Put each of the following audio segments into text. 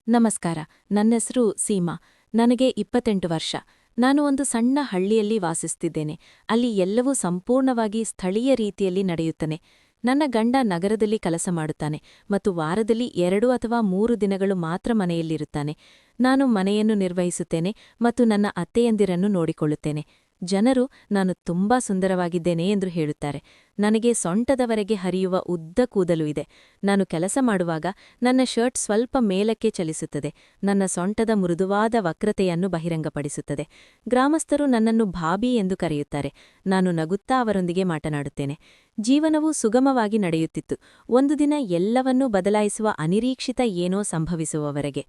ನಮಸ್ಕಾರ. ನನ್ನೆಸರು ಸೀಮಾ. ನನಗೆ 28 ವರ್ಷ. ನಾನು ಒಂದು ಸಣ್ಣ ಹಳ್ಳಿಯಲ್ಲಿ ವಾಸಿಸುತ್ತಿದ್ದೇನೆ. ಅಲ್ಲಿ ಎಲ್ಲವೂ ಸಂಪೂರ್ಣವಾಗಿ ಸ್ಥಳೀಯ ರೀತಿಯಲ್ಲಿ ನಡೆಯುತ್ತನೆ. ನನ್ನ ಗಂಡ ನಗರದಲ್ಲಿ ಕೆಲಸ ಮಾಡುತ್ತಾನೆ ಮತ್ತು ವಾರದಲ್ಲಿ 2 ಅಥವಾ 3 ದಿನಗಳು ಮಾತ್ರ ಮನೆಯಲ್ಲಿರುತ್ತಾನೆ. ನಾನು ಮನೆಯನ್ನು ನಿರ್ವಹಿಸುತ್ತೇನೆ ಮತ್ತು ನನ್ನ ಅತ್ತೆಯಂದಿರನ್ನು ನೋಡಿಕೊಳ್ಳುತ್ತೇನೆ. ಜನರು ನಾನು ತುಂಬಾ ಸುಂದರವಾಗಿದ್ದೇನೆ ಎಂದು ಹೇಳುತ್ತಾರೆ. ನನಗೆ ಸೊಂಟದವರೆಗೆ ಹರಿಯುವ ಉದ್ದ ಕೂದಲು ಇದೆ. ನಾನು ಕೆಲಸ ಮಾಡುವಾಗ ನನ್ನ ಶರ್ಟ್ ಸ್ವಲ್ಪ ಮೇಲಕ್ಕೆ ಚಲಿಸುತ್ತದೆ. ನನ್ನ ಸೊಂಟದ ಮೃದುವಾದ ವಕ್ರತೆಯನ್ನು ಬಹಿರಂಗಪಡಿಸುತ್ತದೆ. ಗ್ರಾಮಸ್ಥರು ನನ್ನನ್ನು ಭಾಬಿ ಎಂದು ಕರೆಯುತ್ತಾರೆ. ನಾನು ನಗುತ್ತಾ ಅವರೊಂದಿಗೆ ಮಾತನಾಡುತ್ತೇನೆ. ಜೀವನವು ಸುಗಮವಾಗಿ ನಡೆಯುತ್ತಿತ್ತು, ಒಂದು ದಿನ ಎಲ್ಲವನ್ನೂ ಬದಲಾಯಿಸುವ ಅನಿರೀಕ್ಷಿತ ಏನೋ ಸಂಭವಿಸುವವರೆಗೆ.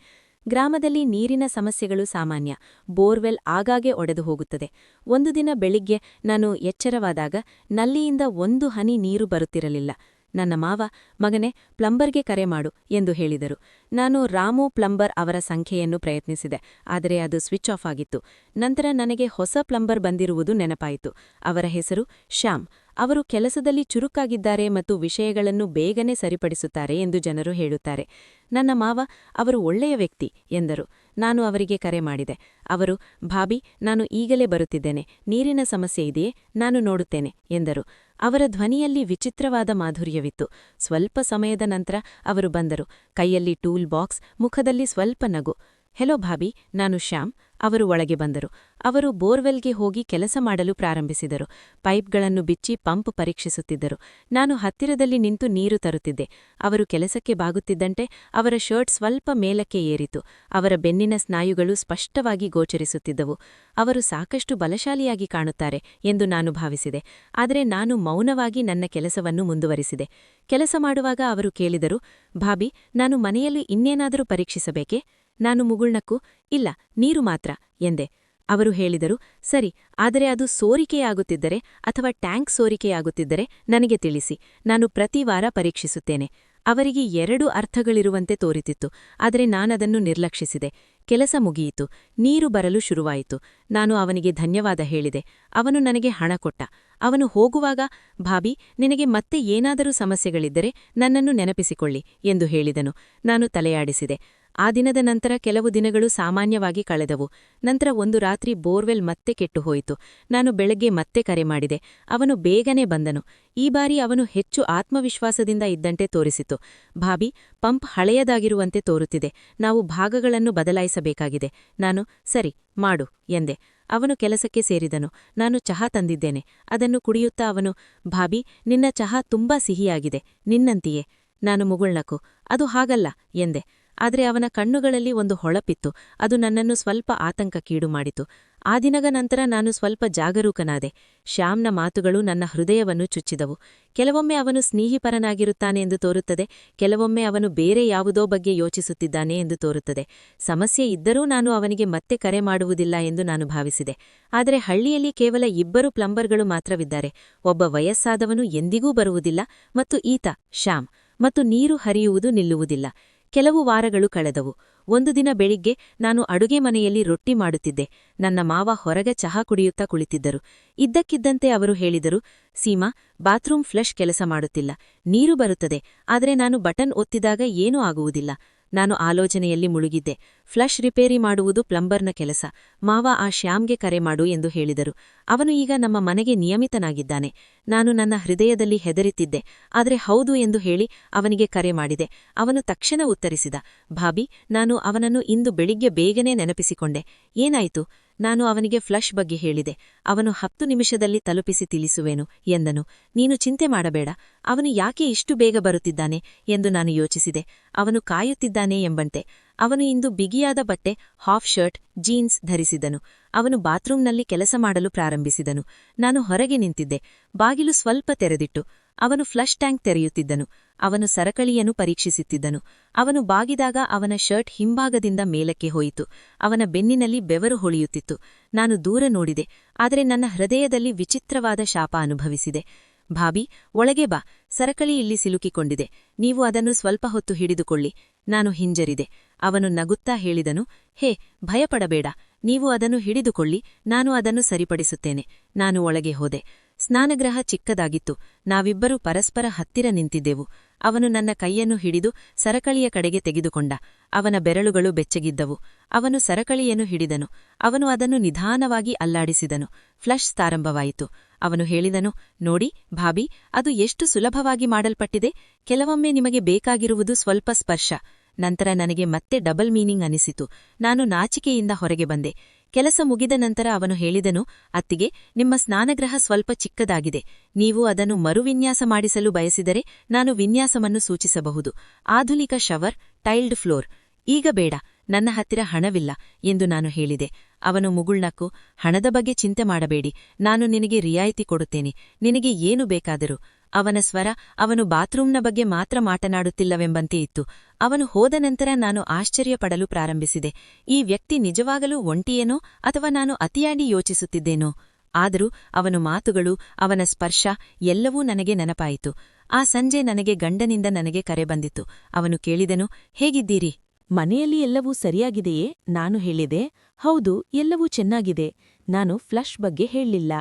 ಗ್ರಾಮದಲ್ಲಿ ನೀರಿನ ಸಮಸ್ಯೆಗಳು ಸಾಮಾನ್ಯ. ಬೋರ್ವೆಲ್ ಆಗಾಗ್ಗೆ ಒಡೆದು ಹೋಗುತ್ತದೆ. ಒಂದು ದಿನ ಬೆಳಿಗ್ಗೆ ನಾನು ಎಚ್ಚರವಾದಾಗ ನಲ್ಲಿಯಿಂದ ಒಂದು ಹನಿ ನೀರು ಬರುತ್ತಿರಲಿಲ್ಲ. ನನ್ನ ಮಾವ, ಮಗನೇ, ಪ್ಲಂಬರ್ಗೆ ಕರೆ ಮಾಡು ಎಂದು ಹೇಳಿದರು. ನಾನು ರಾಮು ಪ್ಲಂಬರ್ ಅವರ ಸಂಖ್ಯೆಯನ್ನು ಪ್ರಯತ್ನಿಸಿದೆ, ಆದರೆ ಅದು ಸ್ವಿಚ್ ಆಫ್ ಆಗಿತ್ತು. ನಂತರ ನನಗೆ ಹೊಸ ಪ್ಲಂಬರ್ ಬಂದಿರುವುದು ನೆನಪಾಯಿತು. ಅವರ ಹೆಸರು ಶ್ಯಾಮ್. ಅವರು ಕೆಲಸದಲ್ಲಿ ಚುರುಕಾಗಿದ್ದಾರೆ ಮತ್ತು ವಿಷಯಗಳನ್ನು ಬೇಗನೆ ಸರಿಪಡಿಸುತ್ತಾರೆ ಎಂದು ಜನರು ಹೇಳುತ್ತಾರೆ. ನನ್ನ ಮಾವ, ಅವರು ಒಳ್ಳೆಯ ವ್ಯಕ್ತಿ ಎಂದರು. ನಾನು ಅವರಿಗೆ ಕರೆ ಮಾಡಿದೆ. ಅವರು, ಭಾಬಿ, ನಾನು ಈಗಲೇ ಬರುತ್ತಿದ್ದೇನೆ, ನೀರಿನ ಸಮಸ್ಯೆ ಇದೆಯೇ, ನಾನು ನೋಡುತ್ತೇನೆ ಎಂದರು. ಅವರ ಧ್ವನಿಯಲ್ಲಿ ವಿಚಿತ್ರವಾದ ಮಾಧುರ್ಯವಿತ್ತು. ಸ್ವಲ್ಪ ಸಮಯದ ನಂತರ ಅವರು ಬಂದರು. ಕೈಯಲ್ಲಿ ಟೂಲ್ ಬಾಕ್ಸ್, ಮುಖದಲ್ಲಿ ಸ್ವಲ್ಪ ನಗು. ಹೆಲೋ ಭಾಬಿ, ನಾನು ಶ್ಯಾಮ್. ಅವರು ಒಳಗೆ ಬಂದರು. ಅವರು ಬೋರ್ವೆಲ್ಗೆ ಹೋಗಿ ಕೆಲಸ ಮಾಡಲು ಪ್ರಾರಂಭಿಸಿದರು. ಪೈಪ್ಗಳನ್ನು ಬಿಚ್ಚಿ ಪಂಪ್ ಪರೀಕ್ಷಿಸುತ್ತಿದ್ದರು. ನಾನು ಹತ್ತಿರದಲ್ಲಿ ನಿಂತು ನೀರು ತರುತ್ತಿದ್ದೆ. ಅವರು ಕೆಲಸಕ್ಕೆ ಬಾಗುತ್ತಿದ್ದಂತೆ ಅವರ ಶರ್ಟ್ ಸ್ವಲ್ಪ ಮೇಲಕ್ಕೆ ಏರಿತು. ಅವರ ಬೆನ್ನಿನ ಸ್ನಾಯುಗಳು ಸ್ಪಷ್ಟವಾಗಿ ಗೋಚರಿಸುತ್ತಿದ್ದವು. ಅವರು ಸಾಕಷ್ಟು ಬಲಶಾಲಿಯಾಗಿ ಕಾಣುತ್ತಾರೆ ಎಂದು ನಾನು ಭಾವಿಸಿದೆ. ಆದರೆ ನಾನು ಮೌನವಾಗಿ ನನ್ನ ಕೆಲಸವನ್ನು ಮುಂದುವರಿಸಿದೆ. ಕೆಲಸ ಮಾಡುವಾಗ ಅವರು ಕೇಳಿದರು, ಭಾಬಿ, ನಾನು ಮನೆಯಲ್ಲಿ ಇನ್ನೇನಾದರೂ ಪರೀಕ್ಷಿಸಬೇಕೇ? ನಾನು ಮುಗುಳ್ನಕ್ಕು, ಇಲ್ಲ, ನೀರು ಮಾತ್ರ ಎಂದೆ. ಅವರು ಹೇಳಿದರು, ಸರಿ, ಆದರೆ ಅದು ಸೋರಿಕೆಯಾಗುತ್ತಿದ್ದರೆ ಅಥವಾ ಟ್ಯಾಂಕ್ ಸೋರಿಕೆಯಾಗುತ್ತಿದ್ದರೆ ನನಗೆ ತಿಳಿಸಿ, ನಾನು ಪ್ರತಿ ವಾರ ಪರೀಕ್ಷಿಸುತ್ತೇನೆ. ಅವರಿಗೆ 2 ಅರ್ಥಗಳಿರುವಂತೆ ತೋರಿತಿತ್ತು, ಆದರೆ ನಾನದನ್ನು ನಿರ್ಲಕ್ಷಿಸಿದೆ. ಕೆಲಸ ಮುಗಿಯಿತು. ನೀರು ಬರಲು ಶುರುವಾಯಿತು. ನಾನು ಅವನಿಗೆ ಧನ್ಯವಾದ ಹೇಳಿದೆ. ಅವನು ನನಗೆ ಹಣ ಕೊಟ್ಟ. ಅವನು ಹೋಗುವಾಗ, ಭಾಬಿ, ನಿನಗೆ ಮತ್ತೆ ಏನಾದರೂ ಸಮಸ್ಯೆಗಳಿದ್ದರೆ ನನ್ನನ್ನು ನೆನಪಿಸಿಕೊಳ್ಳಿ ಎಂದು ಹೇಳಿದನು. ನಾನು ತಲೆಯಾಡಿಸಿದೆ. ಆ ದಿನದ ನಂತರ ಕೆಲವು ದಿನಗಳು ಸಾಮಾನ್ಯವಾಗಿ ಕಳೆದವು. ನಂತರ ಒಂದು ರಾತ್ರಿ ಬೋರ್ವೆಲ್ ಮತ್ತೆ ಕೆಟ್ಟುಹೋಯಿತು. ನಾನು ಬೆಳಗ್ಗೆ ಮತ್ತೆ ಕರೆ ಮಾಡಿದೆ. ಅವನು ಬೇಗನೆ ಬಂದನು. ಈ ಬಾರಿ ಅವನು ಹೆಚ್ಚು ಆತ್ಮವಿಶ್ವಾಸದಿಂದ ಇದ್ದಂತೆ ತೋರಿಸಿತು. ಭಾಬಿ, ಪಂಪ್ ಹಳೆಯದಾಗಿರುವಂತೆ ತೋರುತ್ತಿದೆ, ನಾವು ಭಾಗಗಳನ್ನು ಬದಲಾಯಿಸಬೇಕಾಗಿದೆ. ನಾನು, ಸರಿ, ಮಾಡು ಎಂದೆ. ಅವನು ಕೆಲಸಕ್ಕೆ ಸೇರಿದನು. ನಾನು ಚಹಾ ತಂದಿದ್ದೇನೆ. ಅದನ್ನು ಕುಡಿಯುತ್ತಾ ಅವನು, ಭಾಬಿ, ನಿನ್ನ ಚಹಾ ತುಂಬಾ ಸಿಹಿಯಾಗಿದೆ, ನಿನ್ನಂತೆಯೇ. ನಾನು ಮುಗುಳ್ನಕ್ಕು, ಅದು ಹಾಗಲ್ಲ ಎಂದೆ. ಆದರೆ ಅವನ ಕಣ್ಣುಗಳಲ್ಲಿ ಒಂದು ಹೊಳಪಿತ್ತು. ಅದು ನನ್ನನ್ನು ಸ್ವಲ್ಪ ಆತಂಕಕ್ಕೀಡು ಮಾಡಿತು. ಆ ದಿನದ ನಂತರ ನಾನು ಸ್ವಲ್ಪ ಜಾಗರೂಕನಾದೆ. ಶ್ಯಾಮ್ನ ಮಾತುಗಳು ನನ್ನ ಹೃದಯವನ್ನು ಚುಚ್ಚಿದವು. ಕೆಲವೊಮ್ಮೆ ಅವನು ಸ್ನೇಹಿಪರನಾಗಿರುತ್ತಾನೆ ಎಂದು ತೋರುತ್ತದೆ, ಕೆಲವೊಮ್ಮೆ ಅವನು ಬೇರೆ ಯಾವುದೋ ಬಗ್ಗೆ ಯೋಚಿಸುತ್ತಿದ್ದಾನೆ ಎಂದು ತೋರುತ್ತದೆ. ಸಮಸ್ಯೆ ಇದ್ದರೂ ನಾನು ಅವನಿಗೆ ಮತ್ತೆ ಕರೆ ಮಾಡುವುದಿಲ್ಲ ಎಂದು ನಾನು ಭಾವಿಸಿದೆ. ಆದರೆ ಹಳ್ಳಿಯಲ್ಲಿ ಕೇವಲ 2 ಪ್ಲಂಬರ್ಗಳು ಮಾತ್ರವಿದ್ದಾರೆ. ಒಬ್ಬ ವಯಸ್ಸಾದವನು ಎಂದಿಗೂ ಬರುವುದಿಲ್ಲ ಮತ್ತು ಈತ ಶ್ಯಾಮ್. ಮತ್ತು ನೀರು ಹರಿಯುವುದು ನಿಲ್ಲುವುದಿಲ್ಲ. ಕೆಲವು ವಾರಗಳು ಕಳೆದವು. ಒಂದು ದಿನ ಬೆಳಿಗ್ಗೆ ನಾನು ಅಡುಗೆ ಮನೆಯಲ್ಲಿ ರೊಟ್ಟಿ ಮಾಡುತ್ತಿದ್ದೆ. ನನ್ನ ಮಾವ ಹೊರಗೆ ಚಹಾ ಕುಡಿಯುತ್ತಾ ಕುಳಿತಿದ್ದರು. ಇದ್ದಕ್ಕಿದ್ದಂತೆ ಅವರು ಹೇಳಿದರು, ಸೀಮಾ, ಬಾತ್ರೂಮ್ ಫ್ಲಶ್ ಕೆಲಸ ಮಾಡುತ್ತಿಲ್ಲ. ನೀರು ಬರುತ್ತದೆ, ಆದರೆ ನಾನು ಬಟನ್ ಒತ್ತಿದಾಗ ಏನೂ ಆಗುವುದಿಲ್ಲ. ನಾನು ಆಲೋಚನೆಯಲ್ಲಿ ಮುಳುಗಿದ್ದೆ. ಫ್ಲಶ್ ರಿಪೇರಿ ಮಾಡುವುದು ಪ್ಲಂಬರ್ನ ಕೆಲಸ. ಮಾವ ಆ ಶ್ಯಾಮ್ಗೆ ಕರೆ ಮಾಡು ಎಂದು ಹೇಳಿದರು. ಅವನು ಈಗ ನಮ್ಮ ಮನೆಗೆ ನಿಯಮಿತನಾಗಿದ್ದಾನೆ. ನಾನು ನನ್ನ ಹೃದಯದಲ್ಲಿ ಹೆದರಿತಿದ್ದೆ, ಆದರೆ ಹೌದು ಎಂದು ಹೇಳಿ ಅವನಿಗೆ ಕರೆ ಮಾಡಿದೆ. ಅವನು ತಕ್ಷಣ ಉತ್ತರಿಸಿದ, ಭಾಬಿ, ನಾನು ಅವನನ್ನು ಇಂದು ಬೆಳಿಗ್ಗೆ ಬೇಗನೆ ನೆನಪಿಸಿಕೊಂಡೆ. ಏನಾಯಿತು? ನಾನು ಅವನಿಗೆ ಫ್ಲಶ್ ಬಗ್ಗೆ ಹೇಳಿದೆ. ಅವನು 10 ನಿಮಿಷದಲ್ಲಿ ತಲುಪಿಸಿ ತಿಳಿಸುವೆನು ಎಂದನು. ನೀನು ಚಿಂತೆ ಮಾಡಬೇಡ, ಅವನು ಯಾಕೆ ಇಷ್ಟು ಬೇಗ ಬರುತ್ತಿದ್ದಾನೆ ಎಂದು ನಾನು ಯೋಚಿಸಿದೆ. ಅವನು ಕಾಯುತ್ತಿದ್ದಾನೆ ಎಂಬಂತೆ. ಅವನು ಇಂದು ಬಿಗಿಯಾದ ಬಟ್ಟೆ, ಹಾಫ್ ಶರ್ಟ್, ಜೀನ್ಸ್ ಧರಿಸಿದನು. ಅವನು ಬಾತ್ರೂಂನಲ್ಲಿ ಕೆಲಸ ಮಾಡಲು ಪ್ರಾರಂಭಿಸಿದನು. ನಾನು ಹೊರಗೆ ನಿಂತಿದ್ದೆ. ಬಾಗಿಲು ಸ್ವಲ್ಪ ತೆರೆದಿಟ್ಟು. ಅವನು ಫ್ಲಶ್ ಟ್ಯಾಂಕ್ ತೆರೆಯುತ್ತಿದ್ದನು. ಅವನು ಸರಕಳಿಯನ್ನು ಪರೀಕ್ಷಿಸುತ್ತಿದ್ದನು. ಅವನು ಬಾಗಿದಾಗ ಅವನ ಶರ್ಟ್ ಹಿಂಭಾಗದಿಂದ ಮೇಲಕ್ಕೆ ಹೋಯಿತು. ಅವನ ಬೆನ್ನಿನಲ್ಲಿ ಬೆವರು ಹೊಳೆಯುತ್ತಿತ್ತು. ನಾನು ದೂರ ನೋಡಿದೆ, ಆದರೆ ನನ್ನ ಹೃದಯದಲ್ಲಿ ವಿಚಿತ್ರವಾದ ಶಾಪ ಅನುಭವಿಸಿದೆ. ಭಾಬಿ, ಒಳಗೆ ಬಾ, ಸರಕಳಿ ಇಲ್ಲಿ ಸಿಲುಕಿಕೊಂಡಿದೆ, ನೀವು ಅದನ್ನು ಸ್ವಲ್ಪ ಹೊತ್ತು ಹಿಡಿದುಕೊಳ್ಳಿ. ನಾನು ಹಿಂಜರಿದೆ. ಅವನು ನಗುತ್ತಾ ಹೇಳಿದನು, ಹೇ, ಭಯಪಡಬೇಡ, ನೀವು ಅದನ್ನು ಹಿಡಿದುಕೊಳ್ಳಿ, ನಾನು ಅದನ್ನು ಸರಿಪಡಿಸುತ್ತೇನೆ. ನಾನು ಒಳಗೆ ಹೋದೆ. ಸ್ನಾನಗೃಹ ಚಿಕ್ಕದಾಗಿತ್ತು. ನಾವಿಬ್ಬರೂ ಪರಸ್ಪರ ಹತ್ತಿರ ನಿಂತಿದ್ದೆವು. ಅವನು ನನ್ನ ಕೈಯನ್ನು ಹಿಡಿದು ಸರಕಳಿಯ ಕಡೆಗೆ ತೆಗೆದುಕೊಂಡ. ಅವನ ಬೆರಳುಗಳು ಬೆಚ್ಚಗಿದ್ದವು. ಅವನು ಸರಕಳಿಯನ್ನು ಹಿಡಿದನು. ಅವನು ಅದನ್ನು ನಿಧಾನವಾಗಿ ಅಲ್ಲಾಡಿಸಿದನು. ಫ್ಲಶ್ ಪ್ರಾರಂಭವಾಯಿತು. ಅವನು ಹೇಳಿದನು, ನೋಡಿ ಭಾಬಿ, ಅದು ಎಷ್ಟು ಸುಲಭವಾಗಿ ಮಾಡಲ್ಪಟ್ಟಿದೆ. ಕೆಲವೊಮ್ಮೆ ನಿಮಗೆ ಬೇಕಾಗಿರುವುದು ಸ್ವಲ್ಪ ಸ್ಪರ್ಶ. ನಂತರ ನನಗೆ ಮತ್ತೆ ಡಬಲ್ ಮೀನಿಂಗ್ ಅನಿಸಿತು. ನಾನು ನಾಚಿಕೆಯಿಂದ ಹೊರಗೆ ಬಂದೆ. ಕೆಲಸ ಮುಗಿದ ನಂತರ ಅವನು ಹೇಳಿದನು, ಅತ್ತಿಗೆ, ನಿಮ್ಮ ಸ್ನಾನಗೃಹ ಸ್ವಲ್ಪ ಚಿಕ್ಕದಾಗಿದೆ. ನೀವು ಅದನ್ನು ಮರುವಿನ್ಯಾಸ ಮಾಡಿಸಲು ಬಯಸಿದರೆ ನಾನು ವಿನ್ಯಾಸವನ್ನು ಸೂಚಿಸಬಹುದು. ಆಧುನಿಕ ಶವರ್, ಟೈಲ್ಡ್ ಫ್ಲೋರ್. ಈಗ ಬೇಡ, ನನ್ನ ಹತ್ತಿರ ಹಣವಿಲ್ಲ ಎಂದು ನಾನು ಹೇಳಿದೆ. ಅವನು ಮುಗುಳ್ನಕ್ಕು, ಹಣದ ಬಗ್ಗೆ ಚಿಂತೆ ಮಾಡಬೇಡಿ, ನಾನು ನಿನಗೆ ರಿಯಾಯಿತಿ ಕೊಡುತ್ತೇನೆ, ನಿನಗೆ ಏನು ಬೇಕಾದರೂ. ಅವನ ಸ್ವರ ಅವನು ಬಾತ್ರೂಂನ ಬಗ್ಗೆ ಮಾತ್ರ ಮಾತನಾಡುತ್ತಿಲ್ಲವೆಂಬಂತೆ ಇತ್ತು. ಅವನು ಹೋದ ನಂತರ ನಾನು ಆಶ್ಚರ್ಯಪಡಲು ಪ್ರಾರಂಭಿಸಿದೆ. ಈ ವ್ಯಕ್ತಿ ನಿಜವಾಗಲೂ ಒಂಟಿಯೇನೋ ಅಥವಾ ನಾನು ಅತಿಯಾಗಿ ಯೋಚಿಸುತ್ತಿದ್ದೇನೋ? ಆದರೂ ಅವನ ಮಾತುಗಳು, ಅವನ ಸ್ಪರ್ಶ ಎಲ್ಲವೂ ನನಗೆ ನೆನಪಾಯಿತು. ಆ ಸಂಜೆ ನನಗೆ ಗಂಡನಿಂದ ನನಗೆ ಕರೆ ಬಂದಿತ್ತು. ಅವನು ಕೇಳಿದನು, ಹೇಗಿದ್ದೀರಿ? ಮನೆಯಲ್ಲಿ ಎಲ್ಲವೂ ಸರಿಯಾಗಿದೆಯೇ? ನಾನು ಹೇಳಿದೆ, ಹೌದು, ಎಲ್ಲವೂ ಚೆನ್ನಾಗಿದೆ. ನಾನು ಫ್ಲಶ್ ಬಗ್ಗೆ ಹೇಳಲಿಲ್ಲ.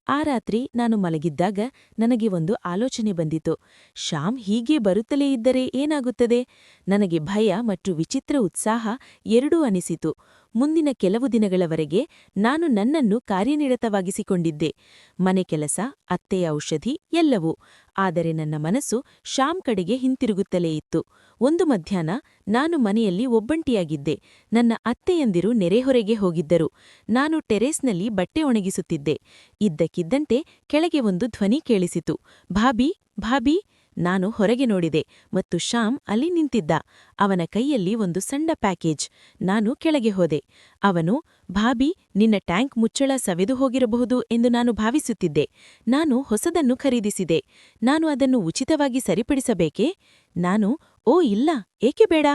ಆ ರಾತ್ರಿ ನಾನು ಮಲಗಿದ್ದಾಗ ನನಗೆ ಒಂದು ಆಲೋಚನೆ ಬಂದಿತು. ಶ್ಯಾಮ್ ಹೀಗೆ ಬರುತ್ತಲೇ ಇದ್ದರೆ ಏನಾಗುತ್ತದೆ? ನನಗೆ ಭಯ ಮತ್ತು ವಿಚಿತ್ರ ಉತ್ಸಾಹ ಎರಡೂ ಅನಿಸಿತು. ಮುಂದಿನ ಕೆಲವು ದಿನಗಳವರೆಗೆ ನಾನು ನನ್ನನ್ನು ಕಾರ್ಯನಿರತವಾಗಿಸಿಕೊಂಡಿದ್ದೆ. ಮನೆ ಕೆಲಸ, ಅತ್ತೆಯ ಔಷಧಿ ಎಲ್ಲವೂ. ಆದರೆ ನನ್ನ ಮನಸ್ಸು ಶ್ಯಾಮ್ ಕಡೆಗೆ ಹಿಂತಿರುಗುತ್ತಲೇ ಇತ್ತು. ಒಂದು ಮಧ್ಯಾಹ್ನ ನಾನು ಮನೆಯಲ್ಲಿ ಒಬ್ಬಂಟಿಯಾಗಿದ್ದೆ. ನನ್ನ ಅತ್ತೆಯಂದಿರು ನೆರೆಹೊರೆಗೆ ಹೋಗಿದ್ದರು. ನಾನು ಟೆರೇಸ್ನಲ್ಲಿ ಬಟ್ಟೆ ಒಣಗಿಸುತ್ತಿದ್ದೆ. ಇದ್ದಕ್ಕಿದ್ದಂತೆ ಕೆಳಗೆ ಒಂದು ಧ್ವನಿ ಕೇಳಿಸಿತು, ಭಾಬಿ, ಭಾಬಿ. ನಾನು ಹೊರಗೆ ನೋಡಿದೆ ಮತ್ತು ಶ್ಯಾಮ್ ಅಲ್ಲಿ ನಿಂತಿದ್ದ. ಅವನ ಕೈಯಲ್ಲಿ ಒಂದು ಸಣ್ಣ ಪ್ಯಾಕೇಜ್. ನಾನು ಕೆಳಗೆ ಹೋದೆ. ಅವನು, ಭಾಬಿ, ನಿನ್ನ ಟ್ಯಾಂಕ್ ಮುಚ್ಚಳ ಸವೆದು ಹೋಗಿರಬಹುದು ಎಂದು ನಾನು ಭಾವಿಸುತ್ತಿದ್ದೆ. ನಾನು ಹೊಸದನ್ನು ಖರೀದಿಸಿದೆ. ನಾನು ಅದನ್ನು ಉಚಿತವಾಗಿ ಸರಿಪಡಿಸಬೇಕೇ? ನಾನು, ಓ ಇಲ್ಲ, ಏಕೆ ಬೇಡ?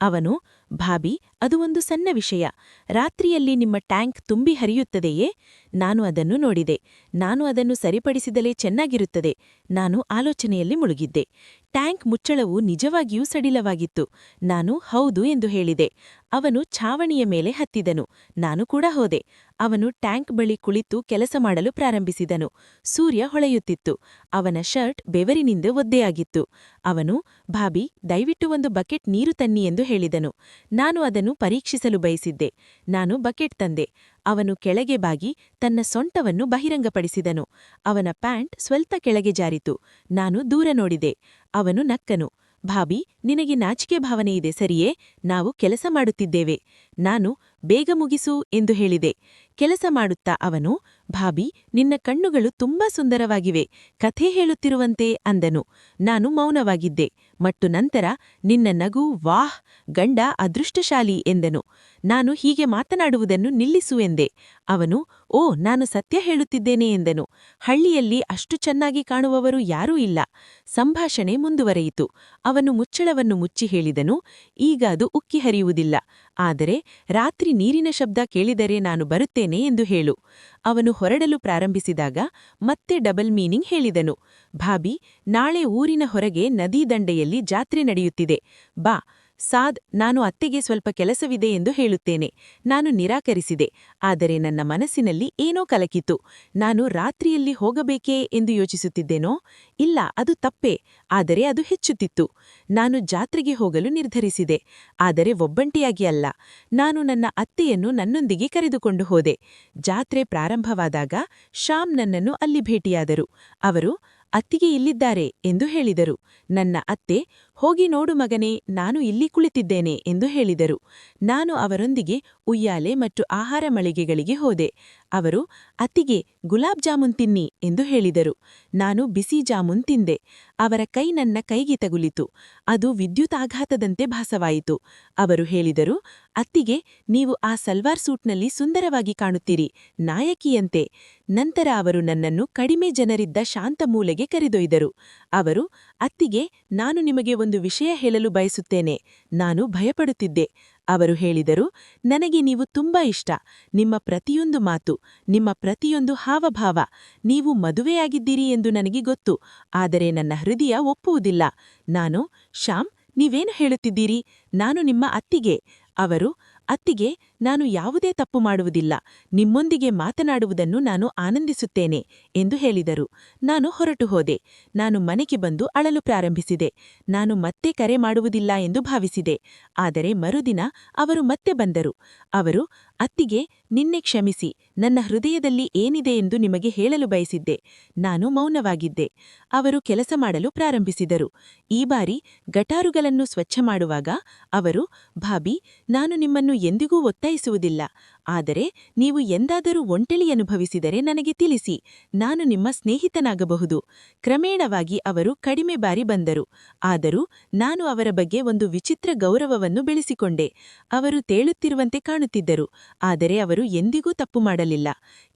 ಅವನು, ಭಾಬಿ, ಅದು ಒಂದು ಸಣ್ಣ ವಿಷಯ. ರಾತ್ರಿಯಲ್ಲಿ ನಿಮ್ಮ ಟ್ಯಾಂಕ್ ತುಂಬಿ ಹರಿಯುತ್ತದೆಯೇ? ನಾನು ಅದನ್ನು ನೋಡಿದೆ. ನಾನು ಅದನ್ನು ಸರಿಪಡಿಸಿದಲೇ ಚೆನ್ನಾಗಿರುತ್ತದೆ. ನಾನು ಆಲೋಚನೆಯಲ್ಲಿ ಮುಳುಗಿದ್ದೆ. ಟ್ಯಾಂಕ್ ಮುಚ್ಚಳವು ನಿಜವಾಗಿಯೂ ಸಡಿಲವಾಗಿತ್ತು. ನಾನು ಹೌದು ಎಂದು ಹೇಳಿದೆ. ಅವನು ಛಾವಣಿಯ ಮೇಲೆ ಹತ್ತಿದನು. ನಾನು ಕೂಡ ಹೋದೆ. ಅವನು ಟ್ಯಾಂಕ್ ಬಳಿ ಕುಳಿತು ಕೆಲಸ ಮಾಡಲು ಪ್ರಾರಂಭಿಸಿದನು. ಸೂರ್ಯ ಹೊಳೆಯುತ್ತಿತ್ತು. ಅವನ ಶರ್ಟ್ ಬೆವರಿನಿಂದ ಒದ್ದೆಯಾಗಿತ್ತು. ಅವನು, ಭಾಬಿ, ದಯವಿಟ್ಟು ಒಂದು ಬಕೆಟ್ ನೀರು ತನ್ನಿ ಎಂದು ಹೇಳಿದನು. ನಾನು ಅದನ್ನು ಪರೀಕ್ಷಿಸಲು ಬಯಸಿದ್ದೆ. ನಾನು ಬಕೆಟ್ ತಂದೆ. ಅವನು ಕೆಳಗೆ ಬಾಗಿ ತನ್ನ ಸೊಂಟವನ್ನು ಬಹಿರಂಗಪಡಿಸಿದನು. ಅವನ ಪ್ಯಾಂಟ್ ಸ್ವಲ್ಪ ಕೆಳಗೆ ಜಾರಿತು. ನಾನು ದೂರ ನೋಡಿದೆ. ಅವನು ನಕ್ಕನು. ಭಾಬಿ, ನಿನಗೆ ನಾಚಿಕೆ ಭಾವನೆಯಿದೆ ಸರಿಯೇ? ನಾವು ಕೆಲಸ ಮಾಡುತ್ತಿದ್ದೇವೆ. ನಾನು, ಬೇಗ ಮುಗಿಸು ಎಂದು ಹೇಳಿದೆ. ಕೆಲಸ ಮಾಡುತ್ತಾ ಅವನು, ಭಾಬಿ, ನಿನ್ನ ಕಣ್ಣುಗಳು ತುಂಬಾ ಸುಂದರವಾಗಿವೆ, ಕಥೆ ಹೇಳುತ್ತಿರುವಂತೆ ಅಂದನು. ನಾನು ಮೌನವಾಗಿದ್ದೆ. ಮತ್ತು ನಂತರ, ನಿನ್ನ ನಗು, ವಾಹ್, ಗಂಡ ಅದೃಷ್ಟಶಾಲಿ ಎಂದನು. ನಾನು ಹೀಗೆ ಮಾತನಾಡುವುದನ್ನು ನಿಲ್ಲಿಸು ಎಂದೆ. ಅವನು, ಓ, ನಾನು ಸತ್ಯ ಹೇಳುತ್ತಿದ್ದೇನೆ ಎಂದನು. ಹಳ್ಳಿಯಲ್ಲಿ ಅಷ್ಟು ಚೆನ್ನಾಗಿ ಕಾಣುವವರು ಯಾರೂ ಇಲ್ಲ. ಸಂಭಾಷಣೆ ಮುಂದುವರೆಯಿತು. ಅವನು ಮುಚ್ಚಳವನ್ನು ಮುಚ್ಚಿ ಹೇಳಿದನು, ಈಗ ಅದು ಉಕ್ಕಿ ಹರಿಯುವುದಿಲ್ಲ. ಆದರೆ ರಾತ್ರಿ ನೀರಿನ ಶಬ್ದ ಕೇಳಿದರೆ ನಾನು ಬರುತ್ತೇನೆ ಎಂದು ಹೇಳು. ಅವನು ಹೊರಡಲು ಪ್ರಾರಂಭಿಸಿದಾಗ ಮತ್ತೆ ಡಬಲ್ ಮೀನಿಂಗ್ ಹೇಳಿದನು. ಭಾಬಿ, ನಾಳೆ ಊರಿನ ಹೊರಗೆ ನದೀ ದಂಡೆಯಲ್ಲಿ ಜಾತ್ರೆ ನಡೆಯುತ್ತಿದೆ. ಬಾ. ಸಾದ್, ನಾನು ಅತ್ತೆಗೆ ಸ್ವಲ್ಪ ಕೆಲಸವಿದೆ ಎಂದು ಹೇಳುತ್ತೇನೆ. ನಾನು ನಿರಾಕರಿಸಿದೆ. ಆದರೆ ನನ್ನ ಮನಸ್ಸಿನಲ್ಲಿ ಏನೋ ಕಲಕಿತು. ನಾನು ರಾತ್ರಿಯಲ್ಲಿ ಹೋಗಬೇಕೇ ಎಂದು ಯೋಚಿಸುತ್ತಿದ್ದೇನೋ? ಇಲ್ಲ, ಅದು ತಪ್ಪೇ. ಆದರೆ ಅದು ಹೆಚ್ಚುತ್ತಿತ್ತು. ನಾನು ಜಾತ್ರೆಗೆ ಹೋಗಲು ನಿರ್ಧರಿಸಿದೆ. ಆದರೆ ಒಬ್ಬಂಟಿಯಾಗಿ ಅಲ್ಲ. ನಾನು ನನ್ನ ಅತ್ತೆಯನ್ನು ನನ್ನೊಂದಿಗೆ ಕರೆದುಕೊಂಡು ಹೋದೆ. ಜಾತ್ರೆ ಪ್ರಾರಂಭವಾದಾಗ ಶ್ಯಾಮ್ ನನ್ನನ್ನು ಅಲ್ಲಿ ಭೇಟಿಯಾದರು. ಅವರು, ಅತ್ತಿಗೆ ಇಲ್ಲಿದ್ದಾರೆ ಎಂದು ಹೇಳಿದರು. ನನ್ನ ಅತ್ತೆ, ಹೋಗಿ ನೋಡು ಮಗನೇ, ನಾನು ಇಲ್ಲಿ ಕುಳಿತಿದ್ದೇನೆ ಎಂದು ಹೇಳಿದರು. ನಾನು ಅವರೊಂದಿಗೆ ಉಯ್ಯಾಲೆ ಮತ್ತು ಆಹಾರ ಮಳಿಗೆಗಳಿಗೆ ಹೋದೆ. ಅವರು, ಅತ್ತಿಗೆ, ಗುಲಾಬ್ ಜಾಮೂನ್ ತಿನ್ನಿ ಎಂದು ಹೇಳಿದರು. ನಾನು ಬಿಸಿ ಜಾಮೂನ್ ತಿಂದೆ. ಅವರ ಕೈ ನನ್ನ ಕೈಗೆ ತಗುಲಿತು. ಅದು ವಿದ್ಯುತಾಘಾತದಂತೆ ಭಾಸವಾಯಿತು. ಅವರು ಹೇಳಿದರು, ಅತ್ತಿಗೆ, ನೀವು ಆ ಸಲ್ವಾರ್ ಸೂಟ್ನಲ್ಲಿ ಸುಂದರವಾಗಿ ಕಾಣುತ್ತೀರಿ, ನಾಯಕಿಯಂತೆ. ನಂತರ ಅವರು ನನ್ನನ್ನು ಕಡಿಮೆ ಜನರಿದ್ದ ಶಾಂತ ಮೂಲೆಗೆ ಕರೆದೊಯ್ದರು. ಅವರು, ಅತ್ತಿಗೆ, ನಾನು ನಿಮಗೆ ಒಂದು ವಿಷಯ ಹೇಳಲು ಬಯಸುತ್ತೇನೆ. ನಾನು ಭಯಪಡುತ್ತಿದ್ದೆ. ಅವರು ಹೇಳಿದರು, ನನಗೆ ನೀವು ತುಂಬಾ ಇಷ್ಟ. ನಿಮ್ಮ ಪ್ರತಿಯೊಂದು ಮಾತು, ನಿಮ್ಮ ಪ್ರತಿಯೊಂದು ಹಾವಭಾವ. ನೀವು ಮದುವೆಯಾಗಿದ್ದೀರಿ ಎಂದು ನನಗೆ ಗೊತ್ತು, ಆದರೆ ನನ್ನ ಹೃದಯ ಒಪ್ಪುವುದಿಲ್ಲ. ನಾನು, ಶ್ಯಾಮ್, ನೀವೇನು ಹೇಳುತ್ತಿದ್ದೀರಿ? ನಾನು ನಿಮ್ಮ ಅತ್ತಿಗೆ. ಅವರು, ಅತ್ತಿಗೆ, ನಾನು ಯಾವುದೇ ತಪ್ಪು ಮಾಡುವುದಿಲ್ಲ, ನಿಮ್ಮೊಂದಿಗೆ ಮಾತನಾಡುವುದನ್ನು ನಾನು ಆನಂದಿಸುತ್ತೇನೆ ಎಂದು ಹೇಳಿದರು. ನಾನು ಹೊರಟು ಹೋದೆ. ನಾನು ಮನೆಗೆ ಬಂದು ಅಳಲು ಪ್ರಾರಂಭಿಸಿದೆ. ನಾನು ಮತ್ತೆ ಕರೆ ಮಾಡುವುದಿಲ್ಲ ಎಂದು ಭಾವಿಸಿದೆ. ಆದರೆ ಮರುದಿನ ಅವರು ಮತ್ತೆ ಬಂದರು. ಅವರು, ಅತ್ತಿಗೆ, ನಿನ್ನೆ ಕ್ಷಮಿಸಿ, ನನ್ನ ಹೃದಯದಲ್ಲಿ ಏನಿದೆ ಎಂದು ನಿಮಗೆ ಹೇಳಲು ಬಯಸಿದ್ದೆ. ನಾನು ಮೌನವಾಗಿದ್ದೆ. ಅವರು ಕೆಲಸ ಮಾಡಲು ಪ್ರಾರಂಭಿಸಿದರು. ಈ ಬಾರಿ ಗಟಾರುಗಳನ್ನು ಸ್ವಚ್ಛ ಮಾಡುವಾಗ ಅವರು, ಭಾಬಿ, ನಾನು ನಿಮ್ಮನ್ನು ಎಂದಿಗೂ ಒತ್ತಾಯಿಸುವುದಿಲ್ಲ, ಆದರೆ ನೀವು ಎಂದಾದರೂ ಒಂಟೆಳಿ ಅನುಭವಿಸಿದರೆ ನನಗೆ ತಿಳಿಸಿ, ನಾನು ನಿಮ್ಮ ಸ್ನೇಹಿತನಾಗಬಹುದು. ಕ್ರಮೇಣವಾಗಿ ಅವರು ಕಡಿಮೆ ಬಾರಿ ಬಂದರು. ಆದರೂ ನಾನು ಅವರ ಬಗ್ಗೆ ಒಂದು ವಿಚಿತ್ರ ಗೌರವವನ್ನು ಬೆಳೆಸಿಕೊಂಡೆ. ಅವರು ತೇಳುತ್ತಿರುವಂತೆ ಕಾಣುತ್ತಿದ್ದರು, ಆದರೆ ಅವರು ಎಂದಿಗೂ ತಪ್ಪು ಮಾಡಲಿಲ್ಲ.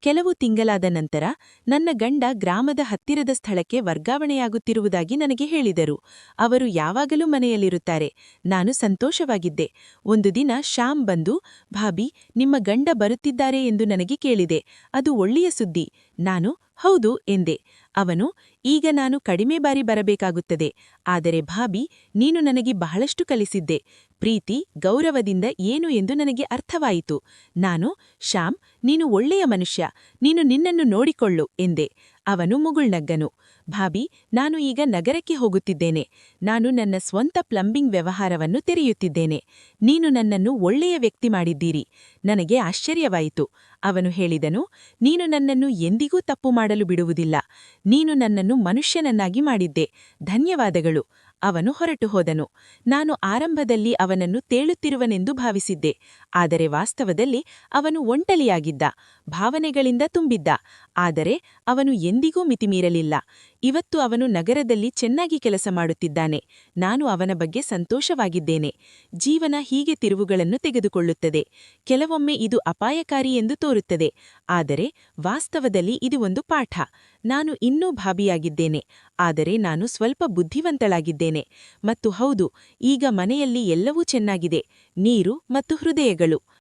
ಕೆಲವು ತಿಂಗಳಾದ ನಂತರ ನನ್ನ ಗಂಡ ಗ್ರಾಮದ ಹತ್ತಿರದ ಸ್ಥಳಕ್ಕೆ ವರ್ಗಾವಣೆಯಾಗುತ್ತಿರುವುದಾಗಿ ನನಗೆ ಹೇಳಿದರು. ಅವರು ಯಾವಾಗಲೂ ಮನೆಯಲ್ಲಿರುತ್ತಾರೆ. ನಾನು ಸಂತೋಷವಾಗಿದ್ದೆ. ಒಂದು ದಿನ ಶ್ಯಾಮ್ ಬಂದು, ಭಾಬಿ, ನಿಮ್ಮ ಗಂಡ ಬರುತ್ತಿದ್ದಾರೆ ಎಂದು ನನಗೆ ಕೇಳಿದೆ. ಅದು ಒಳ್ಳೆಯ ಸುದ್ದಿ. ನಾನು ಹೌದು ಎಂದೆ. ಅವನು, ಈಗ ನಾನು ಕಡಿಮೆ ಬಾರಿ ಬರಬೇಕಾಗುತ್ತದೆ, ಆದರೆ ಭಾಬಿ, ನೀನು ನನಗೆ ಬಹಳಷ್ಟು ಕಲಿಸಿದ್ದೆ. ಪ್ರೀತಿ, ಗೌರವದಿಂದ ಏನು ಎಂದು ನನಗೆ ಅರ್ಥವಾಯಿತು. ನಾನು, ಶ್ಯಾಮ್, ನೀನು ಒಳ್ಳೆಯ ಮನುಷ್ಯ, ನೀನು ನಿನ್ನನ್ನು ನೋಡಿಕೊಳ್ಳು ಎಂದೆ. ಅವನು ಮುಗುಳ್ನಗ್ಗನು. ಭಾಬಿ, ನಾನು ಈಗ ನಗರಕ್ಕೆ ಹೋಗುತ್ತಿದ್ದೇನೆ. ನಾನು ನನ್ನ ಸ್ವಂತ ಪ್ಲಂಬಿಂಗ್ ವ್ಯವಹಾರವನ್ನು ತೆರೆಯುತ್ತಿದ್ದೇನೆ. ನೀನು ನನ್ನನ್ನು ಒಳ್ಳೆಯ ವ್ಯಕ್ತಿ ಮಾಡಿದ್ದೀರಿ. ನನಗೆ ಆಶ್ಚರ್ಯವಾಯಿತು. ಅವನು ಹೇಳಿದನು, ನೀನು ನನ್ನನ್ನು ಎಂದಿಗೂ ತಪ್ಪು ಮಾಡಲು ಬಿಡುವುದಿಲ್ಲ. ನೀನು ನನ್ನನ್ನು ಮನುಷ್ಯನನ್ನಾಗಿ ಮಾಡಿದ್ದೆ. ಧನ್ಯವಾದಗಳು. ಅವನು ಹೊರಟು ಹೋದನು. ನಾನು ಆರಂಭದಲ್ಲಿ ಅವನನ್ನು ತೇಳುತ್ತಿರುವನೆಂದು ಭಾವಿಸಿದ್ದೆ. ಆದರೆ ವಾಸ್ತವದಲ್ಲಿ ಅವನು ಒಂಟಲಿಯಾಗಿದ್ದ, ಭಾವನೆಗಳಿಂದ ತುಂಬಿದ್ದ. ಆದರೆ ಅವನು ಎಂದಿಗೂ ಮಿತಿಮೀರಲಿಲ್ಲ. ಇವತ್ತು ಅವನು ನಗರದಲ್ಲಿ ಚೆನ್ನಾಗಿ ಕೆಲಸ ಮಾಡುತ್ತಿದ್ದಾನೆ. ನಾನು ಅವನ ಬಗ್ಗೆ ಸಂತೋಷವಾಗಿದ್ದೇನೆ. ಜೀವನ ಹೀಗೆ ತಿರುವುಗಳನ್ನು ತೆಗೆದುಕೊಳ್ಳುತ್ತದೆ. ಕೆಲವೊಮ್ಮೆ ಇದು ಅಪಾಯಕಾರಿ ಎಂದು ತೋರುತ್ತದೆ, ಆದರೆ ವಾಸ್ತವದಲ್ಲಿ ಇದು ಒಂದು ಪಾಠ. ನಾನು ಇನ್ನೂ ಭಾಬಿಯಾಗಿದ್ದೇನೆ, ಆದರೆ ನಾನು ಸ್ವಲ್ಪ ಬುದ್ಧಿವಂತಳಾಗಿದ್ದೇನೆ. ಮತ್ತು ಹೌದು, ಈಗ ಮನೆಯಲ್ಲಿ ಎಲ್ಲವೂ ಚೆನ್ನಾಗಿದೆ, ನೀರು ಮತ್ತು ಹೃದಯಗಳು.